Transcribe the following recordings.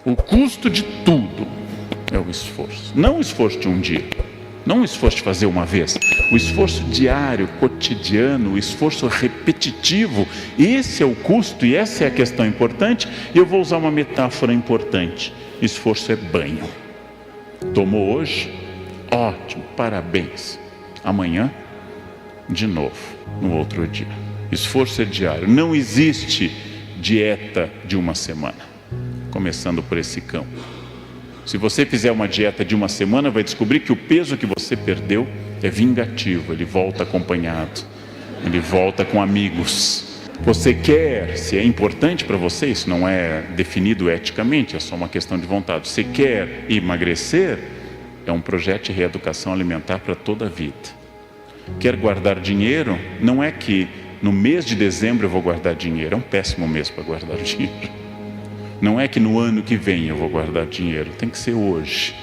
O custo de tudo é o esforço. Não o esforço de um dia, não o esforço de fazer uma vez, o esforço diário, cotidiano, o esforço repetitivo. Esse é o custo e essa é a questão importante. E eu vou usar uma metáfora importante: esforço é banho. Tomou hoje? Ótimo, parabéns. Amanhã, de novo, no outro dia. Esforço é diário. Não existe dieta de uma semana. Começando por esse campo. Se você fizer uma dieta de uma semana, vai descobrir que o peso que você perdeu é vingativo. Ele volta acompanhado, ele volta com amigos. Você quer, se é importante para você, isso não é definido eticamente, é só uma questão de vontade. Você quer emagrecer, é um projeto de reeducação alimentar para toda a vida. Quer guardar dinheiro, não é que no mês de dezembro eu vou guardar dinheiro, é um péssimo mês para guardar dinheiro. Não é que no ano que vem eu vou guardar dinheiro, tem que ser hoje.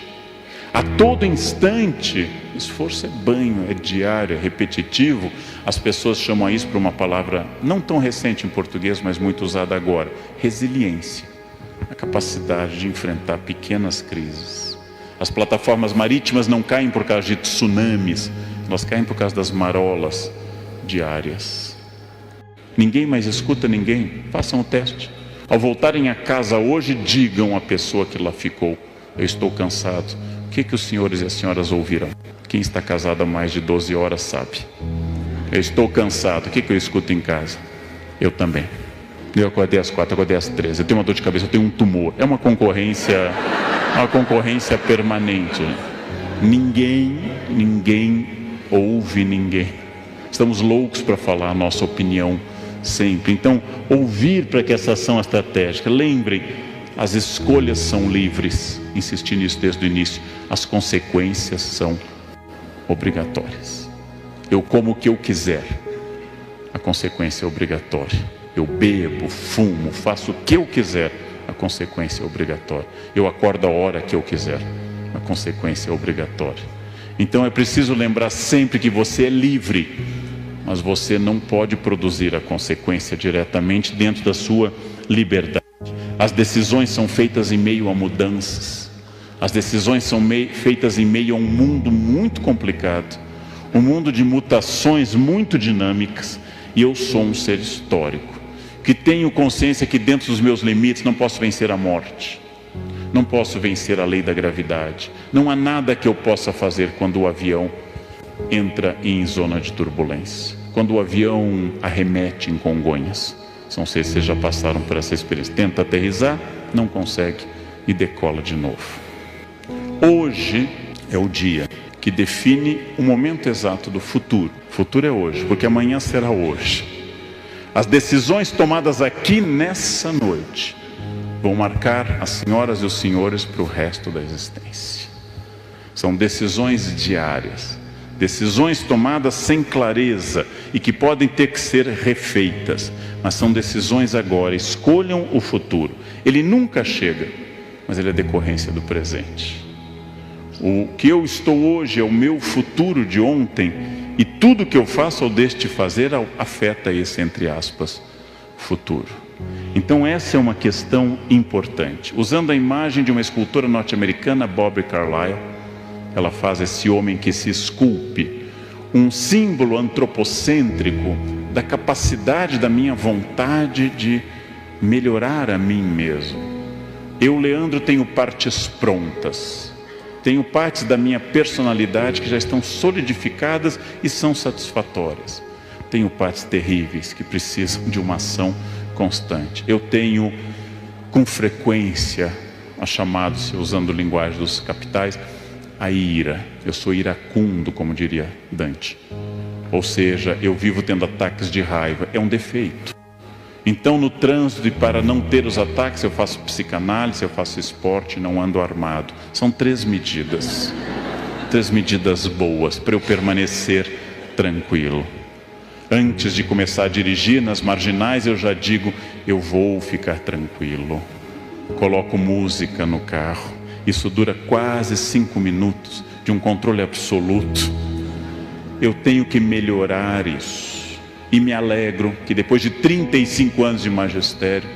A todo instante, esforço é banho, é diário, é repetitivo. As pessoas chamam isso por uma palavra não tão recente em português, mas muito usada agora: resiliência. A capacidade de enfrentar pequenas crises. As plataformas marítimas não caem por causa de tsunamis, elas caem por causa das marolas diárias. Ninguém mais escuta ninguém, façam o teste. Ao voltarem a casa hoje, digam à pessoa que lá ficou: eu estou cansado. O que os senhores e as senhoras ouvirão? Quem está casado há mais de 12 horas sabe. Eu estou cansado. O que eu escuto em casa? Eu também. Eu acordei às 4, acordei às 13. Eu tenho uma dor de cabeça, eu tenho um tumor. É uma concorrência permanente. Ninguém ouve ninguém. Estamos loucos para falar a nossa opinião sempre. Então, ouvir para que essa ação estratégica. Lembrem, as escolhas são livres. Insisti nisso desde o início. As consequências são obrigatórias. Eu como o que eu quiser, a consequência é obrigatória. Eu bebo, fumo, faço o que eu quiser, a consequência é obrigatória. Eu acordo a hora que eu quiser, a consequência é obrigatória. Então é preciso lembrar sempre que você é livre, mas você não pode produzir a consequência diretamente dentro da sua liberdade. As decisões são feitas em meio a mudanças. As decisões são feitas em meio a um mundo muito complicado, um mundo de mutações muito dinâmicas. E eu sou um ser histórico, que tenho consciência que dentro dos meus limites não posso vencer a morte, não posso vencer a lei da gravidade. Não há nada que eu possa fazer quando o avião entra em zona de turbulência, quando o avião arremete em Congonhas. Não sei se vocês já passaram por essa experiência. Tenta aterrissar, não consegue e decola de novo. Hoje é o dia que define o momento exato do futuro. O futuro é hoje, porque amanhã será hoje. As decisões tomadas aqui nessa noite vão marcar as senhoras e os senhores para o resto da existência. São decisões diárias. Decisões tomadas sem clareza e que podem ter que ser refeitas, mas são decisões agora. Escolham o futuro. Ele nunca chega, mas ele é decorrência do presente. O que eu estou hoje é o meu futuro de ontem, e tudo que eu faço ou deixo de fazer afeta esse, entre aspas, futuro. Então essa é uma questão importante. Usando a imagem de uma escultora norte-americana, Bobby Carlyle, ela faz esse homem que se esculpe, um símbolo antropocêntrico da capacidade da minha vontade de melhorar a mim mesmo. Eu, Leandro, tenho partes prontas, tenho partes da minha personalidade que já estão solidificadas e são satisfatórias. Tenho partes terríveis que precisam de uma ação constante. Eu tenho, com frequência, a chamada-se, usando linguagem dos capitais, a ira. Eu sou iracundo, como diria Dante. Ou seja, eu vivo tendo ataques de raiva. É um defeito. Então, no trânsito, e para não ter os ataques, eu faço psicanálise, eu faço esporte, não ando armado. São 3 medidas. 3 medidas boas para eu permanecer tranquilo. Antes de começar a dirigir nas marginais, eu já digo: eu vou ficar tranquilo. Coloco música no carro. Isso dura quase 5 minutos de um controle absoluto. Eu tenho que melhorar isso. E me alegro que depois de 35 anos de magistério,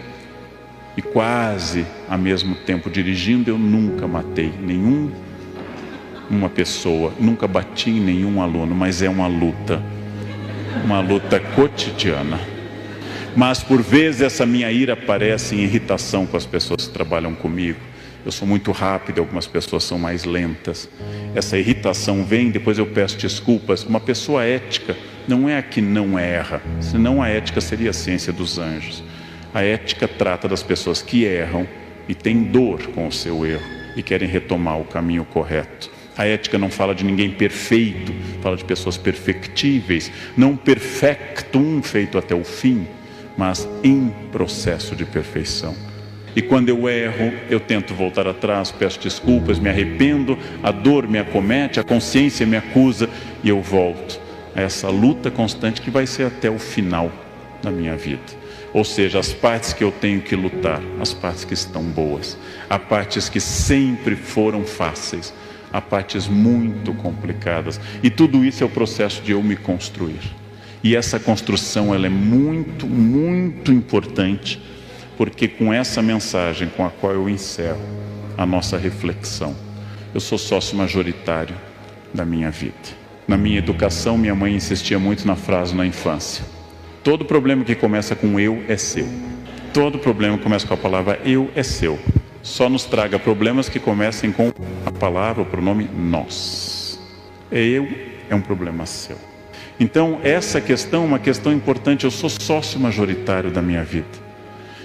E quase ao mesmo tempo dirigindo, eu nunca matei uma pessoa, nunca bati em nenhum aluno, mas é uma luta cotidiana. Mas por vezes essa minha ira aparece em irritação com as pessoas que trabalham comigo. Eu sou muito rápido, algumas pessoas são mais lentas. Essa irritação vem, depois eu peço desculpas. Uma pessoa ética não é a que não erra, senão a ética seria a ciência dos anjos. A ética trata das pessoas que erram e têm dor com o seu erro e querem retomar o caminho correto. A ética não fala de ninguém perfeito, fala de pessoas perfectíveis, não perfectum, feito até o fim, mas em processo de perfeição. E quando eu erro, eu tento voltar atrás, peço desculpas, me arrependo, a dor me acomete, a consciência me acusa e eu volto a essa luta constante que vai ser até o final da minha vida. Ou seja, as partes que eu tenho que lutar, as partes que estão boas, há partes que sempre foram fáceis, há partes muito complicadas. E tudo isso é o processo de eu me construir. E essa construção ela é muito, muito importante, porque com essa mensagem com a qual eu encerro a nossa reflexão, eu sou sócio majoritário da minha vida. Na minha educação, minha mãe insistia muito na frase na infância: todo problema que começa com eu é seu. Todo problema que começa com a palavra eu é seu. Só nos traga problemas que comecem com a palavra, o pronome nós. Eu é um problema seu. Então essa questão é uma questão importante. Eu sou sócio majoritário da minha vida.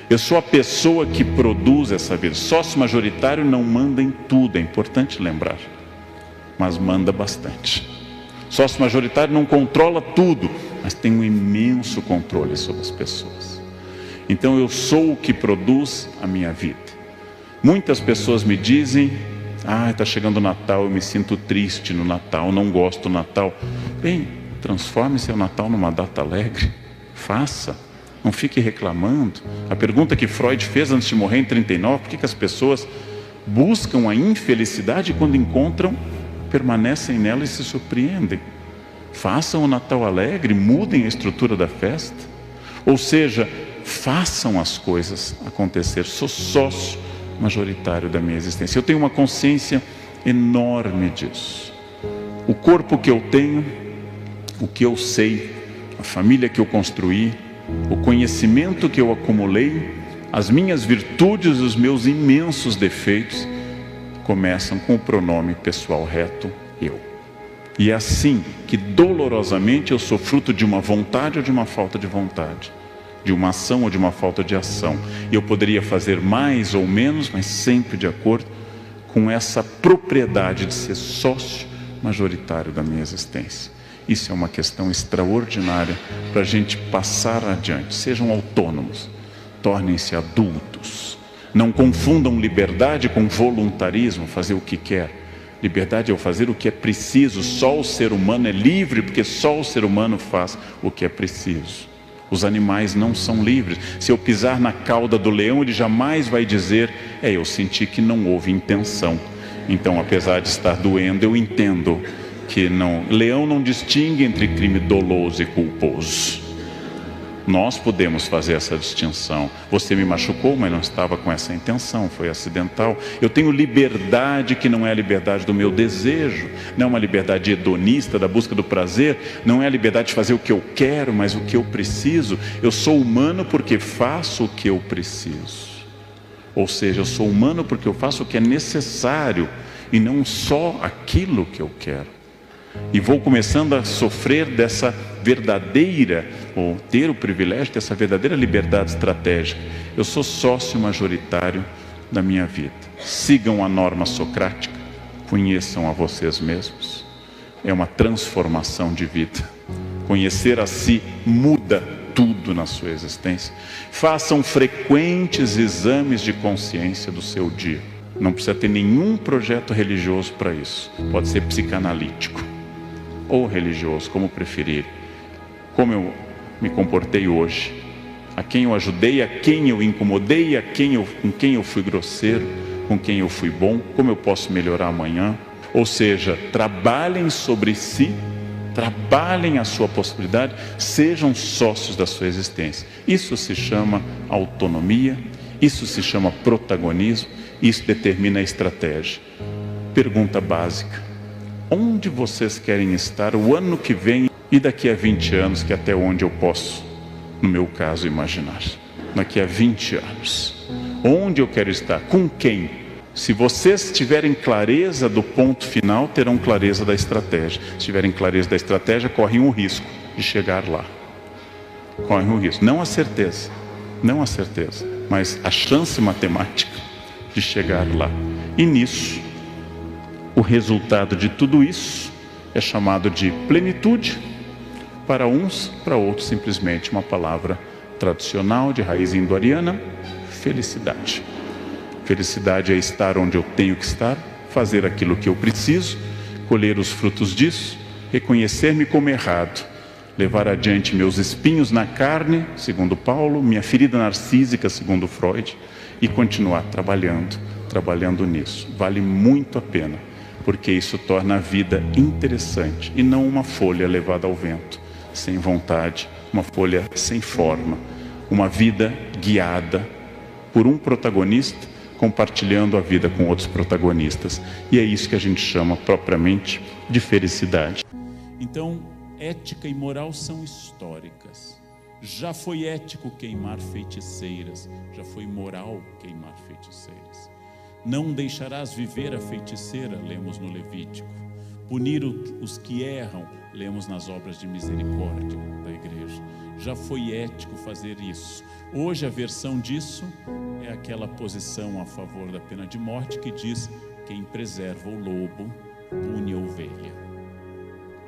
Eu sou a pessoa que produz essa vida. Sócio majoritário não manda em tudo, é importante lembrar, mas manda bastante. Sócio majoritário não controla tudo, mas tem um imenso controle sobre as pessoas. Então eu sou o que produz a minha vida. Muitas pessoas me dizem: está chegando o Natal, eu me sinto triste no Natal, não gosto do Natal. Bem, transforme seu Natal numa data alegre. Faça, não fique reclamando. A pergunta que Freud fez antes de morrer em 39, por que as pessoas buscam a infelicidade e quando encontram, permanecem nela e se surpreendem? Façam o Natal alegre, mudem a estrutura da festa. Ou seja, façam as coisas acontecer. Sou sócio majoritário da minha existência. Eu tenho uma consciência enorme disso. O corpo que eu tenho, o que eu sei, a família que eu construí, o conhecimento que eu acumulei, as minhas virtudes e os meus imensos defeitos começam com o pronome pessoal reto, eu. E é assim que dolorosamente eu sou fruto de uma vontade ou de uma falta de vontade, de uma ação ou de uma falta de ação. E eu poderia fazer mais ou menos, mas sempre de acordo com essa propriedade de ser sócio majoritário da minha existência. Isso é uma questão extraordinária para a gente passar adiante. Sejam autônomos, tornem-se adultos. Não confundam liberdade com voluntarismo, fazer o que quer. Liberdade é o fazer o que é preciso. Só o ser humano é livre, porque só o ser humano faz o que é preciso. Os animais não são livres. Se eu pisar na cauda do leão, ele jamais vai dizer: eu senti que não houve intenção. Então, apesar de estar doendo, eu entendo que não. Leão não distingue entre crime doloso e culposo. Nós podemos fazer essa distinção. Você me machucou, mas não estava com essa intenção, foi acidental. Eu tenho liberdade que não é a liberdade do meu desejo, não é uma liberdade hedonista da busca do prazer, não é a liberdade de fazer o que eu quero, mas o que eu preciso. Eu sou humano porque faço o que eu preciso. Ou seja, eu sou humano porque eu faço o que é necessário e não só aquilo que eu quero. E vou começando a sofrer dessa verdadeira, ou ter o privilégio dessa verdadeira liberdade estratégica. Eu sou sócio majoritário da minha vida. Sigam a norma socrática, conheçam a vocês mesmos. É uma transformação de vida. Conhecer a si muda tudo na sua existência. Façam frequentes exames de consciência do seu dia. Não precisa ter nenhum projeto religioso para isso. Pode ser psicanalítico ou religioso, como preferir. Como eu me comportei hoje, a quem eu ajudei, a quem eu incomodei, com quem eu fui grosseiro, com quem eu fui bom, como eu posso melhorar amanhã. Ou seja, trabalhem sobre si, trabalhem a sua possibilidade, sejam sócios da sua existência. Isso se chama autonomia, Isso se chama protagonismo, isso determina a estratégia. Pergunta básica: onde vocês querem estar o ano que vem e daqui a 20 anos, que é até onde eu posso, no meu caso, imaginar? Daqui a 20 anos. Onde eu quero estar? Com quem? Se vocês tiverem clareza do ponto final, terão clareza da estratégia. Se tiverem clareza da estratégia, correm o risco de chegar lá. Correm o risco. Não a certeza, mas a chance matemática de chegar lá. E nisso, o resultado de tudo isso é chamado de plenitude. Para uns, para outros, simplesmente uma palavra tradicional de raiz indo-ariana: felicidade. Felicidade é estar onde eu tenho que estar, fazer aquilo que eu preciso, colher os frutos disso, reconhecer-me como errado, levar adiante meus espinhos na carne, segundo Paulo, minha ferida narcísica, segundo Freud, e continuar trabalhando nisso. Vale muito a pena, porque isso torna a vida interessante e não uma folha levada ao vento, sem vontade, uma folha sem forma, uma vida guiada por um protagonista, compartilhando a vida com outros protagonistas. E é isso que a gente chama propriamente de felicidade. Então, ética e moral são históricas. Já foi ético queimar feiticeiras, já foi moral queimar feiticeiras. Não deixarás viver a feiticeira, lemos no Levítico. Punir os que erram, lemos nas obras de misericórdia da igreja. Já foi ético fazer isso. Hoje a versão disso é aquela posição a favor da pena de morte que diz: quem preserva o lobo, pune a ovelha.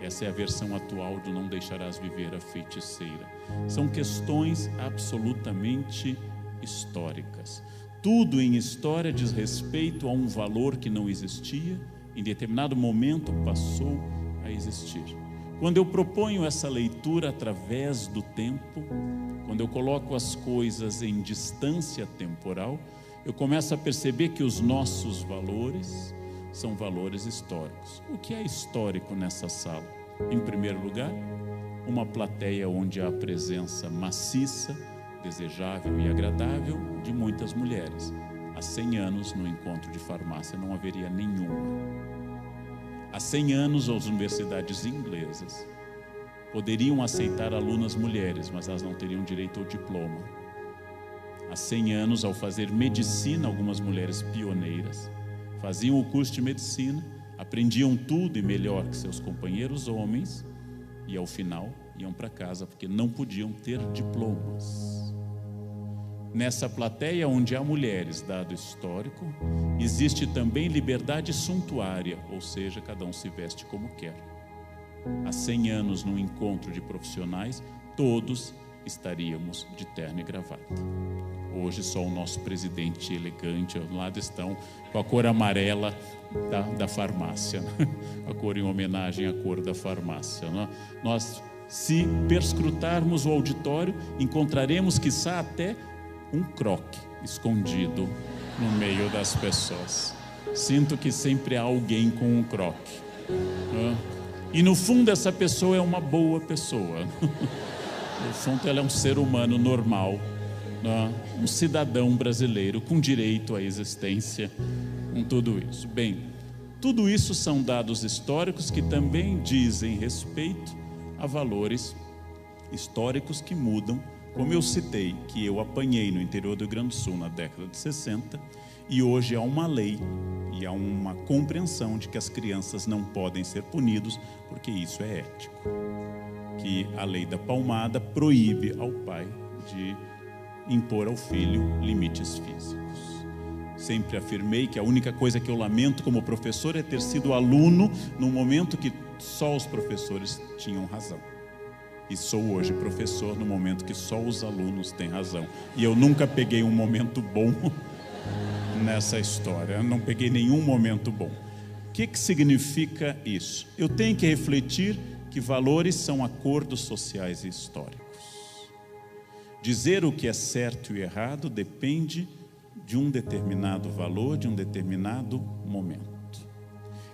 Essa é a versão atual do não deixarás viver a feiticeira. São questões absolutamente históricas. Tudo em história diz respeito a um valor que não existia, em determinado momento passou a existir. Quando eu proponho essa leitura através do tempo, quando eu coloco as coisas em distância temporal, eu começo a perceber que os nossos valores são valores históricos. O que é histórico nessa sala? Em primeiro lugar, uma plateia onde há a presença maciça, desejável e agradável de muitas mulheres. Há 100 anos, no encontro de farmácia, não haveria nenhuma. Há 100 anos, as universidades inglesas poderiam aceitar alunas mulheres, mas elas não teriam direito ao diploma. Há 100 anos, ao fazer medicina, algumas mulheres pioneiras faziam o curso de medicina, aprendiam tudo e melhor que seus companheiros homens, e ao final iam para casa porque não podiam ter diplomas. Nessa plateia onde há mulheres, dado histórico, existe também liberdade suntuária, ou seja, cada um se veste como quer. Há 100 anos, num encontro de profissionais, todos estaríamos de terno e gravata. Hoje só o nosso presidente elegante, ao lado estão com a cor amarela da farmácia, né? A cor em homenagem à cor da farmácia, né? Nós, se perscrutarmos o auditório, encontraremos, quiçá, até um croque escondido no meio das pessoas. Sinto que sempre há alguém com um croque, né? E no fundo essa pessoa é uma boa pessoa. No fundo ela é um ser humano normal, né? Um cidadão brasileiro com direito à existência, com tudo isso. Bem, tudo isso são dados históricos que também dizem respeito a valores históricos que mudam, como eu citei, que eu apanhei no interior do Rio Grande do Sul na década de 60, e hoje há uma lei e há uma compreensão de que as crianças não podem ser punidos porque isso é ético. Que a lei da palmada proíbe ao pai de impor ao filho limites físicos. Sempre afirmei que a única coisa que eu lamento como professor é ter sido aluno no momento que só os professores tinham razão. E sou hoje professor no momento que só os alunos têm razão. E eu nunca peguei um momento bom nessa história. Eu não peguei nenhum momento bom. O que significa isso? Eu tenho que refletir que valores são acordos sociais e históricos. Dizer o que é certo e errado depende de um determinado valor, de um determinado momento.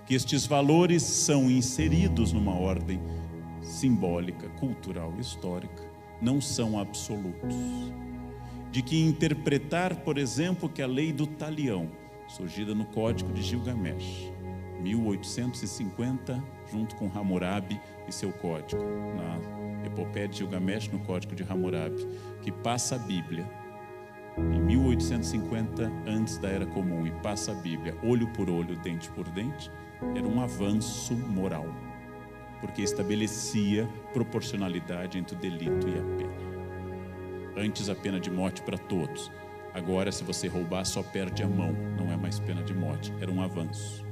Que estes valores são inseridos numa ordem simbólica, cultural e histórica, não são absolutos. de que interpretar, por exemplo, que a lei do talião, surgida no Código de Gilgamesh, 1850, junto com Hammurabi e seu código, na Epopeia de Gilgamesh, no Código de Hammurabi, que passa a Bíblia, em 1850, antes da Era Comum, e passa a Bíblia, olho por olho, dente por dente, era um avanço moral, porque estabelecia proporcionalidade entre o delito e a pena. Antes a pena de morte para todos, agora se você roubar só perde a mão, não é mais pena de morte, era um avanço.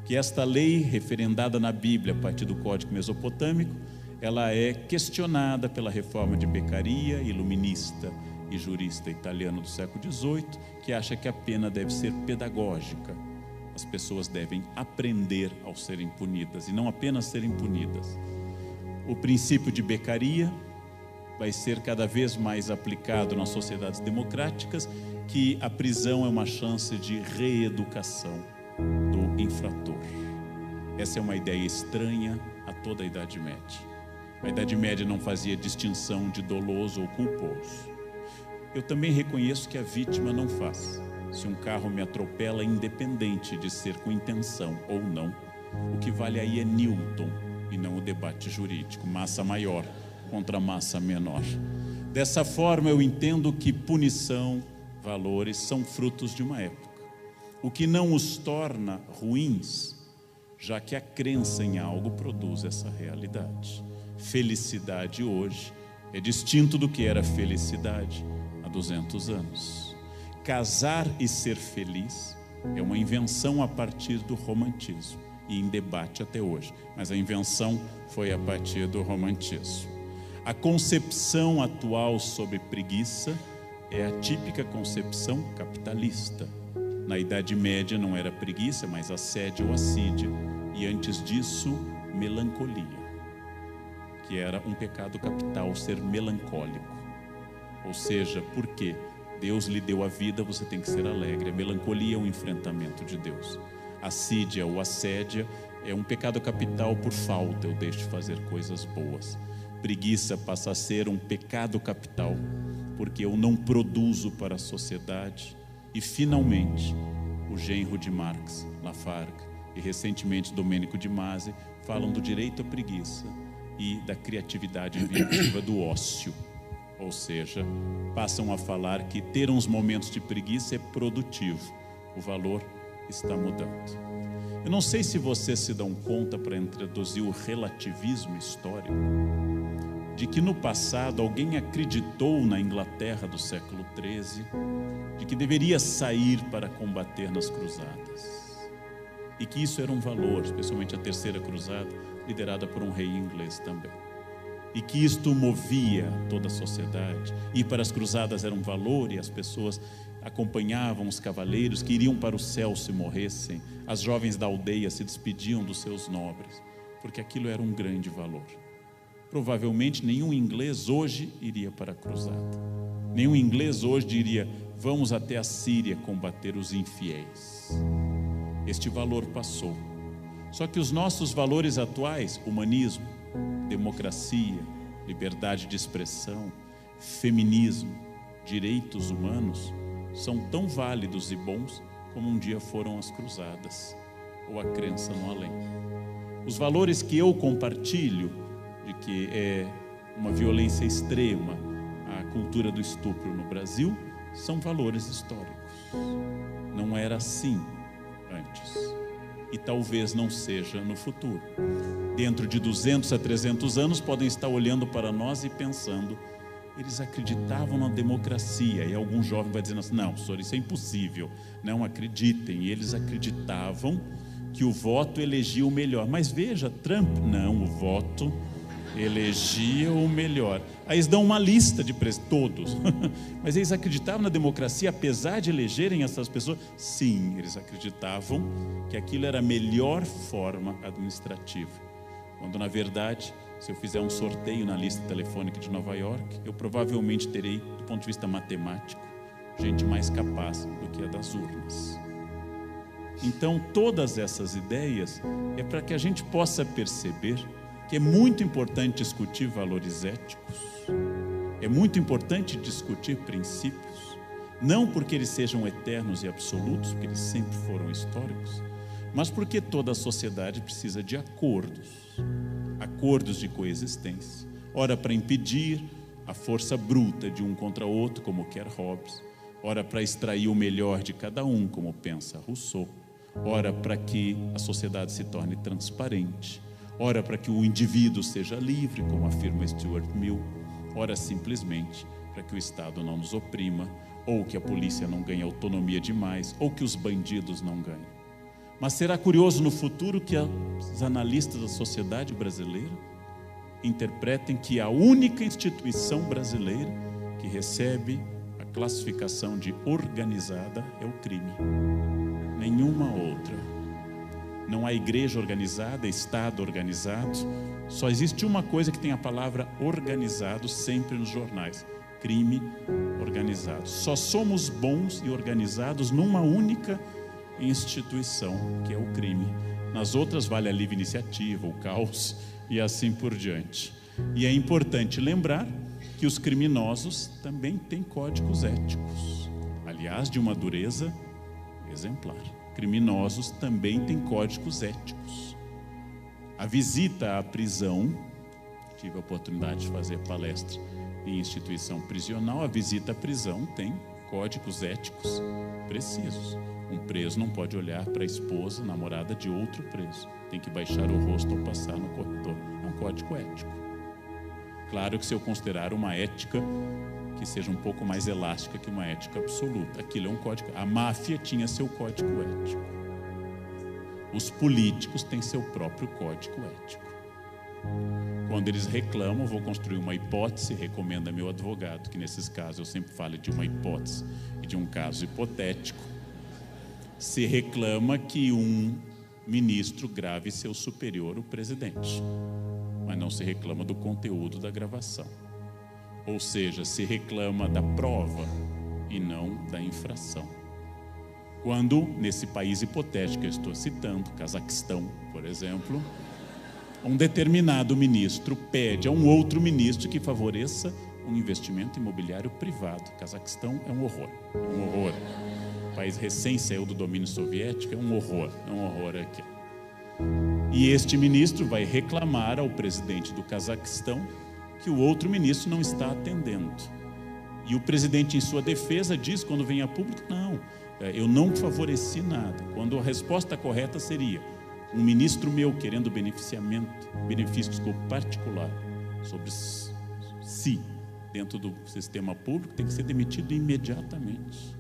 Que esta lei, referendada na Bíblia a partir do Código Mesopotâmico, ela é questionada pela reforma de Beccaria, iluminista e jurista italiano do século XVIII, que acha que a pena deve ser pedagógica. As pessoas devem aprender ao serem punidas e não apenas serem punidas. O princípio de Beccaria vai ser cada vez mais aplicado nas sociedades democráticas, que a prisão é uma chance de reeducação do infrator. Essa é uma ideia estranha a toda a Idade Média. A Idade Média não fazia distinção de doloso ou culposo. Eu também reconheço que a vítima não faz. Se um carro me atropela, independente de ser com intenção ou não, o que vale aí é Newton e não o debate jurídico, massa maior contra massa menor. Dessa forma eu entendo que punição, valores são frutos de uma época, o que não os torna ruins, já que a crença em algo produz essa realidade. Felicidade hoje é distinto do que era felicidade há 200 anos. Casar e ser feliz é uma invenção a partir do romantismo e em debate até hoje, mas a invenção foi a partir do romantismo. A concepção atual sobre preguiça é a típica concepção capitalista. Na Idade Média não era preguiça, mas assédio ou assídia, e antes disso, melancolia, que era um pecado capital, ser melancólico. Ou seja, por quê? Deus lhe deu a vida, você tem que ser alegre. A melancolia é um enfrentamento de Deus. Assídia ou assédia é um pecado capital por falta, eu deixo de fazer coisas boas. Preguiça passa a ser um pecado capital, porque eu não produzo para a sociedade. E finalmente, o genro de Marx, Lafargue, e recentemente Domênico de Masi, falam do direito à preguiça e da criatividade inventiva do ócio. Ou seja, passam a falar que ter uns momentos de preguiça é produtivo. O valor está mudando. Eu não sei se vocês se dão conta, para introduzir o relativismo histórico, de que no passado alguém acreditou na Inglaterra do século XIII, de que deveria sair para combater nas cruzadas. E que isso era um valor, especialmente a Terceira Cruzada, liderada por um rei inglês também. E que isto movia toda a sociedade. Ir para as cruzadas era um valor e as pessoas acompanhavam os cavaleiros que iriam para o céu se morressem. As jovens da aldeia se despediam dos seus nobres, porque aquilo era um grande valor. Provavelmente nenhum inglês hoje iria para a cruzada. Nenhum inglês hoje diria, vamos até a Síria combater os infiéis. Este valor passou. Só que os nossos valores atuais, humanismo, democracia, liberdade de expressão, feminismo, direitos humanos, são tão válidos e bons como um dia foram as cruzadas, ou a crença no além. Os valores que eu compartilho, de que é uma violência extrema, a cultura do estupro no Brasil, são valores históricos. Não era assim antes. E talvez não seja no futuro. Dentro de 200 a 300 anos podem estar olhando para nós e pensando, eles acreditavam na democracia, e algum jovem vai dizendo assim, não, senhor, isso é impossível, não acreditem. E eles acreditavam que o voto elegia o melhor. Mas veja, Trump, não, o voto elegia o melhor. Aí eles dão uma lista de todos. Mas eles acreditavam na democracia, apesar de elegerem essas pessoas? Sim, eles acreditavam que aquilo era a melhor forma administrativa. Quando na verdade, se eu fizer um sorteio na lista telefônica de Nova York, eu provavelmente terei, do ponto de vista matemático, gente mais capaz do que a das urnas. Então, todas essas ideias é para que a gente possa perceber que é muito importante discutir valores éticos, É muito importante discutir princípios, não porque eles sejam eternos e absolutos, porque eles sempre foram históricos, mas porque toda a sociedade precisa de acordos de coexistência. Ora para impedir a força bruta de um contra outro, como quer Hobbes, ora para extrair o melhor de cada um, como pensa Rousseau, ora para que a sociedade se torne transparente, ora para que o indivíduo seja livre, como afirma Stuart Mill, ora simplesmente para que o Estado não nos oprima, ou que a polícia não ganhe autonomia demais, ou que os bandidos não ganhem. Mas será curioso no futuro que os analistas da sociedade brasileira interpretem que a única instituição brasileira que recebe a classificação de organizada é o crime. Nenhuma outra. Não há igreja organizada, Estado organizado. Só existe uma coisa que tem a palavra organizado sempre nos jornais: crime organizado. Só somos bons e organizados numa única instituição, que é o crime. Nas outras vale a livre iniciativa, o caos e assim por diante. E é importante lembrar que os criminosos também têm códigos éticos, aliás, de uma dureza exemplar. Criminosos também têm códigos éticos. A visita à prisão, tive a oportunidade de fazer palestra em instituição prisional, a visita à prisão tem códigos éticos precisos. Um preso não pode olhar para a esposa, namorada de outro preso. Tem que baixar o rosto ao passar no corredor. É um código ético. Claro que se eu considerar uma ética que seja um pouco mais elástica que uma ética absoluta, aquilo é um código. A máfia tinha seu código ético. Os políticos têm seu próprio código ético. Quando eles reclamam, vou construir uma hipótese, recomenda meu advogado, que nesses casos eu sempre falo de uma hipótese e de um caso hipotético. Se reclama que um ministro grave seu superior, o presidente, mas não se reclama do conteúdo da gravação. Ou seja, se reclama da prova e não da infração. Quando, nesse país hipotético que eu estou citando, Cazaquistão, por exemplo, um determinado ministro pede a um outro ministro que favoreça um investimento imobiliário privado. Cazaquistão é um horror, O país recém saiu do domínio soviético, é um horror aqui. E este ministro vai reclamar ao presidente do Cazaquistão que o outro ministro não está atendendo. E o presidente, em sua defesa, diz, quando vem a público, não, eu não favoreci nada. Quando a resposta correta seria: um ministro meu querendo benefício particular sobre si, dentro do sistema público, tem que ser demitido imediatamente.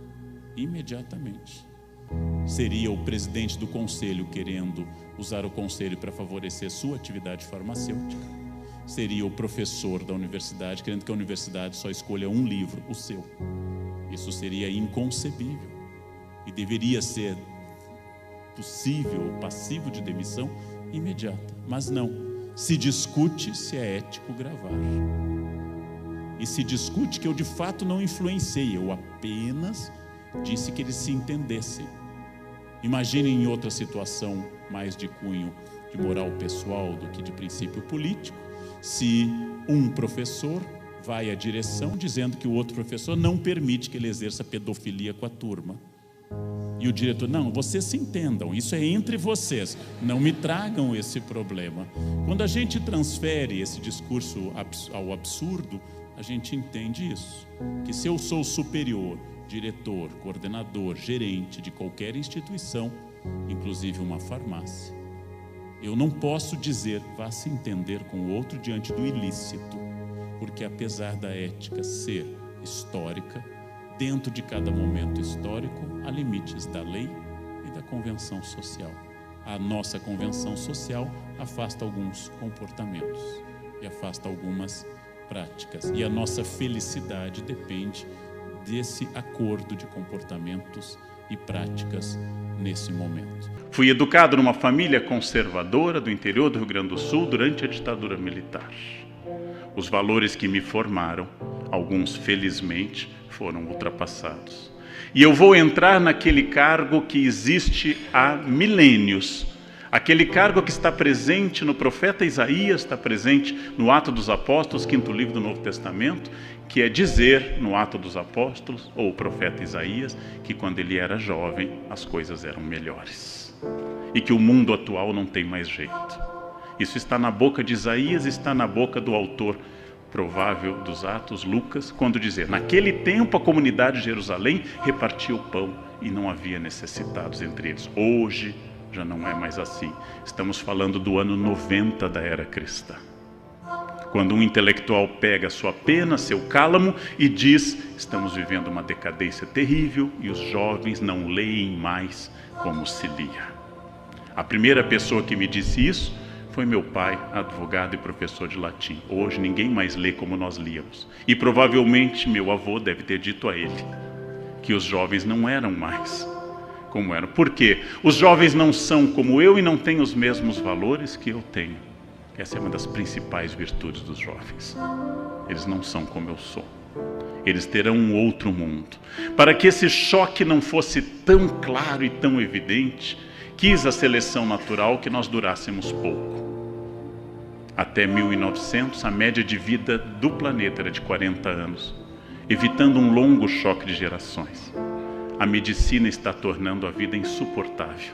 Seria o presidente do conselho querendo usar o conselho para favorecer sua atividade farmacêutica. Seria o professor da universidade querendo que a universidade só escolha um livro, o seu. Isso seria inconcebível e deveria ser possível, passivo de demissão imediata. Mas não, se discute se é ético gravar. E se discute que eu de fato não influenciei, eu apenas disse que eles se entendessem. Imaginem em outra situação mais de cunho de moral pessoal do que de princípio político, se um professor vai à direção dizendo que o outro professor não permite que ele exerça pedofilia com a turma. E o diretor: não, vocês se entendam, isso é entre vocês, não me tragam esse problema. Quando a gente transfere esse discurso ao absurdo, a gente entende isso, que se eu sou superior, diretor, coordenador, gerente de qualquer instituição, inclusive uma farmácia, eu não posso dizer, vá se entender com o outro diante do ilícito, porque apesar da ética ser histórica, dentro de cada momento histórico, há limites da lei e da convenção social. A nossa convenção social afasta alguns comportamentos e afasta algumas práticas. E a nossa felicidade depende desse acordo de comportamentos e práticas nesse momento. Fui educado numa família conservadora do interior do Rio Grande do Sul durante a ditadura militar. Os valores que me formaram, alguns felizmente, foram ultrapassados. E eu vou entrar naquele cargo que existe há milênios, Aquele cargo que está presente no profeta Isaías, está presente no Atos dos Apóstolos, 5º livro do Novo Testamento, que é dizer no Atos dos Apóstolos, ou o profeta Isaías, que quando ele era jovem as coisas eram melhores. E que o mundo atual não tem mais jeito. Isso está na boca de Isaías, está na boca do autor provável dos Atos, Lucas, quando dizer: naquele tempo a comunidade de Jerusalém repartia o pão e não havia necessitados entre eles. Hoje já não é mais assim. Estamos falando do ano 90 da era cristã. Quando um intelectual pega sua pena, seu cálamo e diz: estamos vivendo uma decadência terrível e os jovens não leem mais como se lia. A primeira pessoa que me disse isso foi meu pai, advogado e professor de latim. Hoje ninguém mais lê como nós líamos. E provavelmente meu avô deve ter dito a ele que os jovens não eram mais como eram. Por quê? Os jovens não são como eu e não têm os mesmos valores que eu tenho. Essa é uma das principais virtudes dos jovens. Eles não são como eu sou. Eles terão um outro mundo. Para que esse choque não fosse tão claro e tão evidente, quis a seleção natural que nós durássemos pouco. Até 1900, a média de vida do planeta era de 40 anos, evitando um longo choque de gerações. A medicina está tornando a vida insuportável,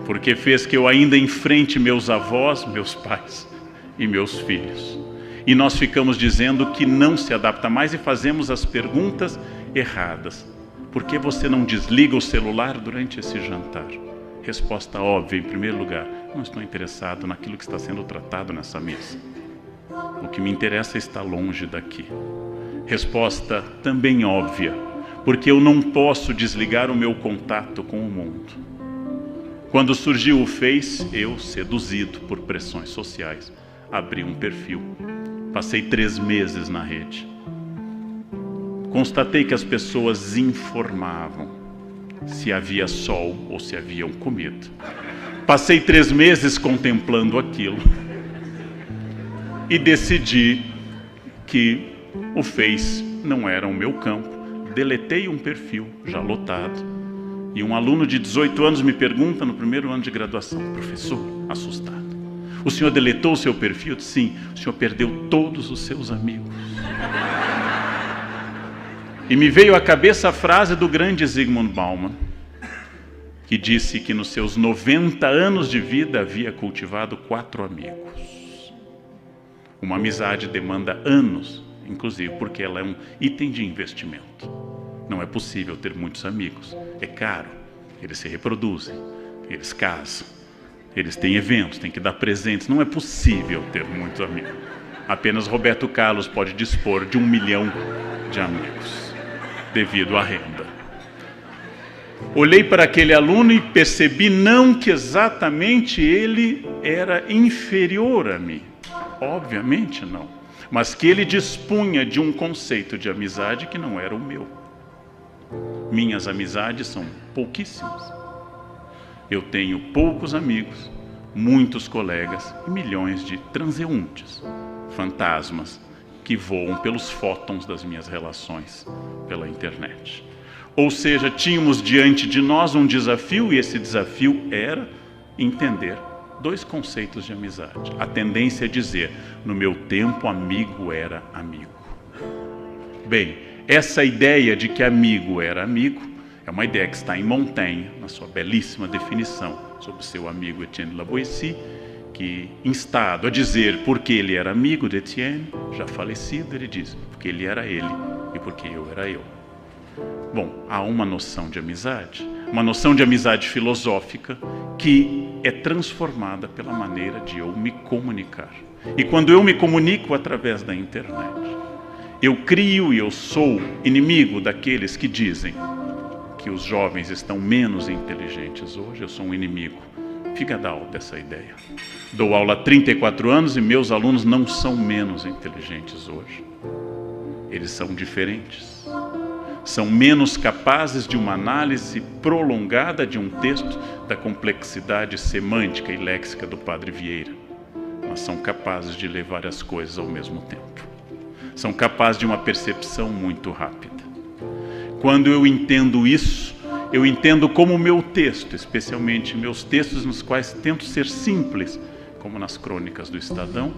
porque fez que eu ainda enfrente meus avós, meus pais e meus filhos. E nós ficamos dizendo que não se adapta mais e fazemos as perguntas erradas. Por que você não desliga o celular durante esse jantar? Resposta óbvia, em primeiro lugar: não estou interessado naquilo que está sendo tratado nessa mesa. O que me interessa é estar longe daqui. Resposta também óbvia: porque eu não posso desligar o meu contato com o mundo. Quando surgiu o Face, eu, seduzido por pressões sociais, abri um perfil. Passei 3 meses na rede. Constatei que as pessoas informavam se havia sol ou se haviam comida. Passei 3 meses contemplando aquilo e decidi que o Face não era o meu campo. Deletei um perfil já lotado. E um aluno de 18 anos me pergunta no primeiro ano de graduação: professor, assustado, o senhor deletou o seu perfil? Eu disse: sim, o senhor perdeu todos os seus amigos. E me veio à cabeça a frase do grande Zygmunt Bauman, que disse que nos seus 90 anos de vida havia cultivado 4 amigos. Uma amizade demanda anos, inclusive porque ela é um item de investimento. Não é possível ter muitos amigos. É caro. Eles se reproduzem, eles casam, eles têm eventos, têm que dar presentes. Não é possível ter muitos amigos. Apenas Roberto Carlos pode dispor de 1 milhão de amigos, devido à renda. Olhei para aquele aluno e percebi não que exatamente ele era inferior a mim. Obviamente não. Mas que ele dispunha de um conceito de amizade que não era o meu. Minhas amizades são pouquíssimas. Eu tenho poucos amigos, muitos colegas e milhões de transeuntes, fantasmas, que voam pelos fótons das minhas relações pela internet. Ou seja, tínhamos diante de nós um desafio, e esse desafio era entender 2 conceitos de amizade. A tendência é dizer: no meu tempo, amigo era amigo. Bem, essa ideia de que amigo era amigo é uma ideia que está em Montaigne, na sua belíssima definição sobre seu amigo Etienne Lavoisier, que, instado a dizer porque ele era amigo de Etienne, já falecido, ele diz: porque ele era ele e porque eu era eu. Bom, há uma noção de amizade filosófica que é transformada pela maneira de eu me comunicar. E quando eu me comunico através da internet, eu crio e eu sou inimigo daqueles que dizem que os jovens estão menos inteligentes hoje. Eu sou um inimigo figadal dessa ideia. Dou aula há 34 anos e meus alunos não são menos inteligentes hoje. Eles são diferentes. São menos capazes de uma análise prolongada de um texto da complexidade semântica e léxica do Padre Vieira, mas são capazes de ler várias coisas ao mesmo tempo. São capazes de uma percepção muito rápida. Quando eu entendo isso, Eu entendo como o meu texto, especialmente meus textos nos quais tento ser simples, como nas crônicas do Estadão,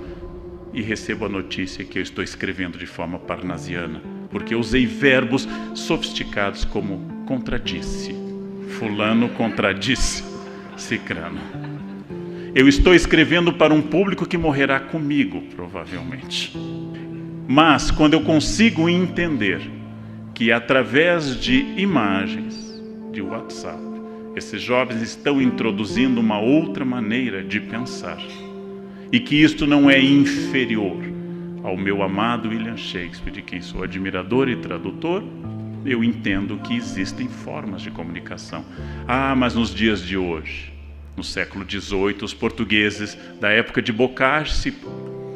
e recebo a notícia que eu estou escrevendo de forma parnasiana, porque eu usei verbos sofisticados como contradisse. Fulano contradisse cicrano. Eu estou escrevendo para um público que morrerá comigo, provavelmente. Mas quando eu consigo entender que através de imagens, de WhatsApp, esses jovens estão introduzindo uma outra maneira de pensar, e que isto não é inferior ao meu amado William Shakespeare, de quem sou admirador e tradutor, eu entendo que existem formas de comunicação. Mas nos dias de hoje, no século XVIII, os portugueses da época de Bocage se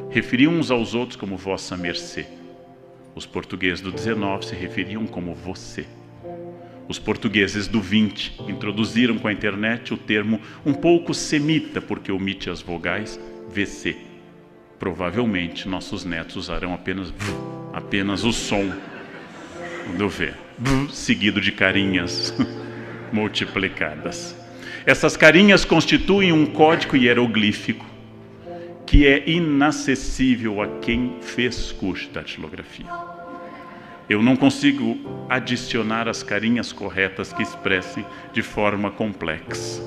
referiam uns aos outros como vossa mercê. Os portugueses do XIX se referiam como você. Os portugueses do XX introduziram com a internet o termo um pouco semita, porque omite as vogais, VC. Provavelmente nossos netos usarão apenas o som do V, seguido de carinhas multiplicadas. Essas carinhas constituem um código hieroglífico que é inacessível a quem fez curso de datilografia. Eu não consigo adicionar as carinhas corretas que expressem de forma complexa.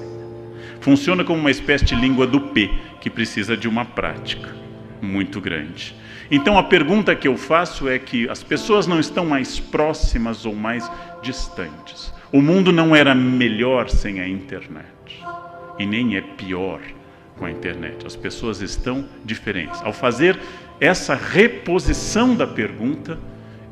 Funciona como uma espécie de língua do P, que precisa de uma prática muito grande. Então a pergunta que eu faço é que as pessoas não estão mais próximas ou mais distantes. O mundo não era melhor sem a internet, e nem é pior com a internet. As pessoas estão diferentes. Ao fazer essa reposição da pergunta,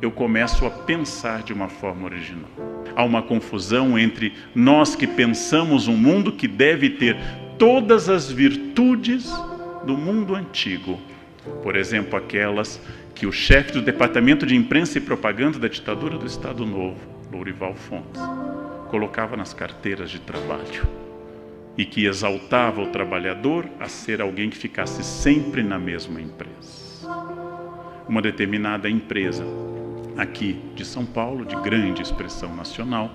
eu começo a pensar de uma forma original. Há uma confusão entre nós que pensamos um mundo que deve ter todas as virtudes do mundo antigo. Por exemplo, aquelas que o chefe do Departamento de Imprensa e Propaganda da ditadura do Estado Novo, Lourival Fontes, colocava nas carteiras de trabalho, e que exaltava o trabalhador a ser alguém que ficasse sempre na mesma empresa. Uma determinada empresa aqui de São Paulo, de grande expressão nacional,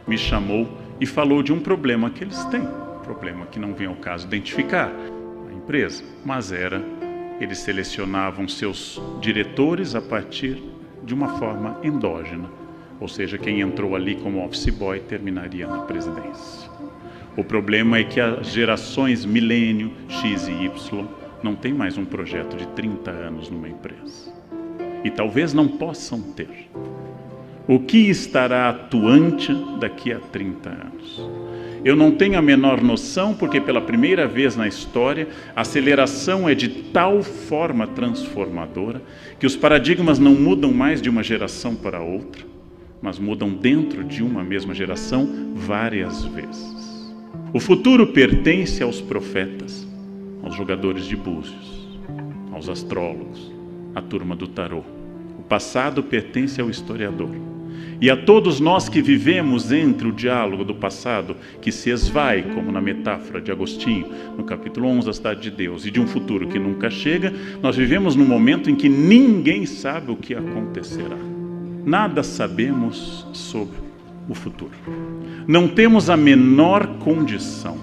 me chamou e falou de um problema que eles têm, um problema que não vem ao caso identificar a empresa, mas eles selecionavam seus diretores a partir de uma forma endógena, ou seja, quem entrou ali como office boy terminaria na presidência. O problema é que as gerações milênio, X e Y, não têm mais um projeto de 30 anos numa empresa. E talvez não possam ter. O que estará atuante daqui a 30 anos? Eu não tenho a menor noção, porque pela primeira vez na história, a aceleração é de tal forma transformadora que os paradigmas não mudam mais de uma geração para outra, mas mudam dentro de uma mesma geração várias vezes. O futuro pertence aos profetas, aos jogadores de búzios, aos astrólogos, à turma do tarô. O passado pertence ao historiador. E a todos nós que vivemos entre o diálogo do passado, que se esvai, como na metáfora de Agostinho, no capítulo 11 da Cidade de Deus, e de um futuro que nunca chega, nós vivemos num momento em que ninguém sabe o que acontecerá. Nada sabemos sobre o futuro. Não temos a menor condição,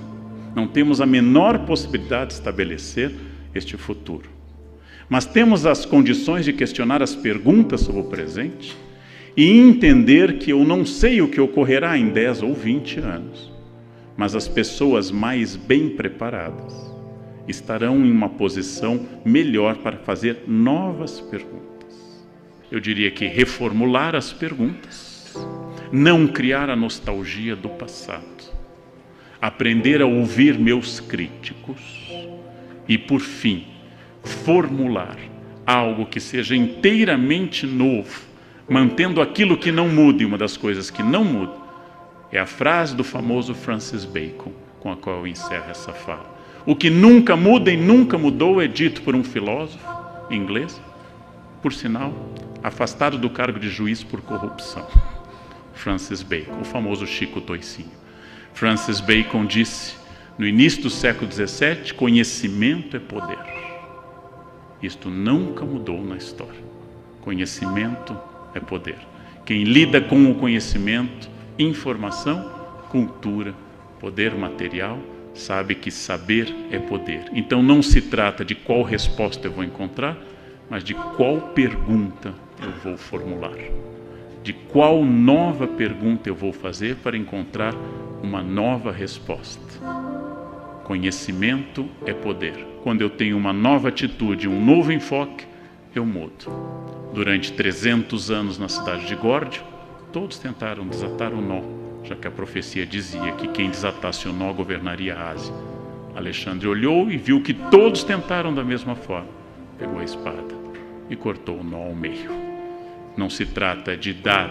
não temos a menor possibilidade de estabelecer este futuro. Mas temos as condições de questionar as perguntas sobre o presente e entender que eu não sei o que ocorrerá em 10 ou 20 anos, mas as pessoas mais bem preparadas estarão em uma posição melhor para fazer novas perguntas. Eu diria que reformular as perguntas, não criar a nostalgia do passado, aprender a ouvir meus críticos e, por fim, formular algo que seja inteiramente novo, mantendo aquilo que não muda. E uma das coisas que não muda é a frase do famoso Francis Bacon, com a qual eu encerro essa fala. O que nunca muda e nunca mudou é dito por um filósofo inglês, por sinal, afastado do cargo de juiz por corrupção. Francis Bacon, o famoso Chico Toicinho. Francis Bacon disse, no início do século XVII, conhecimento é poder. Isto nunca mudou na história. Conhecimento é poder. Quem lida com o conhecimento, informação, cultura, poder material, sabe que saber é poder. Então não se trata de qual resposta eu vou encontrar, mas de qual pergunta eu vou formular. De qual nova pergunta eu vou fazer para encontrar uma nova resposta. Conhecimento é poder. Quando eu tenho uma nova atitude, um novo enfoque, eu mudo. Durante 300 anos na cidade de Górdio, todos tentaram desatar o nó, já que a profecia dizia que quem desatasse o nó governaria a Ásia. Alexandre olhou e viu que todos tentaram da mesma forma. Pegou a espada e cortou o nó ao meio. Não se trata de dar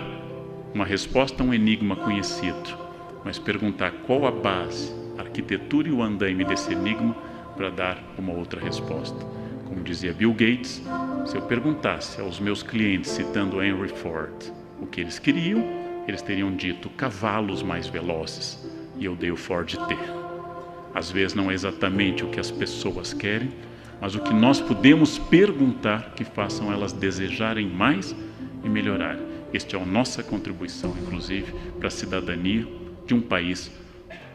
uma resposta a um enigma conhecido, mas perguntar qual a base, a arquitetura e o andaime desse enigma para dar uma outra resposta. Como dizia Bill Gates, se eu perguntasse aos meus clientes, citando Henry Ford, o que eles queriam, eles teriam dito cavalos mais velozes, e eu dei o Ford T. Às vezes não é exatamente o que as pessoas querem, mas o que nós podemos perguntar que façam elas desejarem mais e melhorar. Esta é a nossa contribuição, inclusive, para a cidadania de um país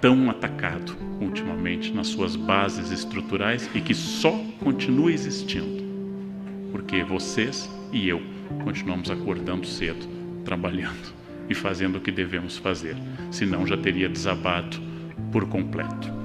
tão atacado ultimamente nas suas bases estruturais e que só continua existindo porque vocês e eu continuamos acordando cedo, trabalhando e fazendo o que devemos fazer, senão já teria desabado por completo.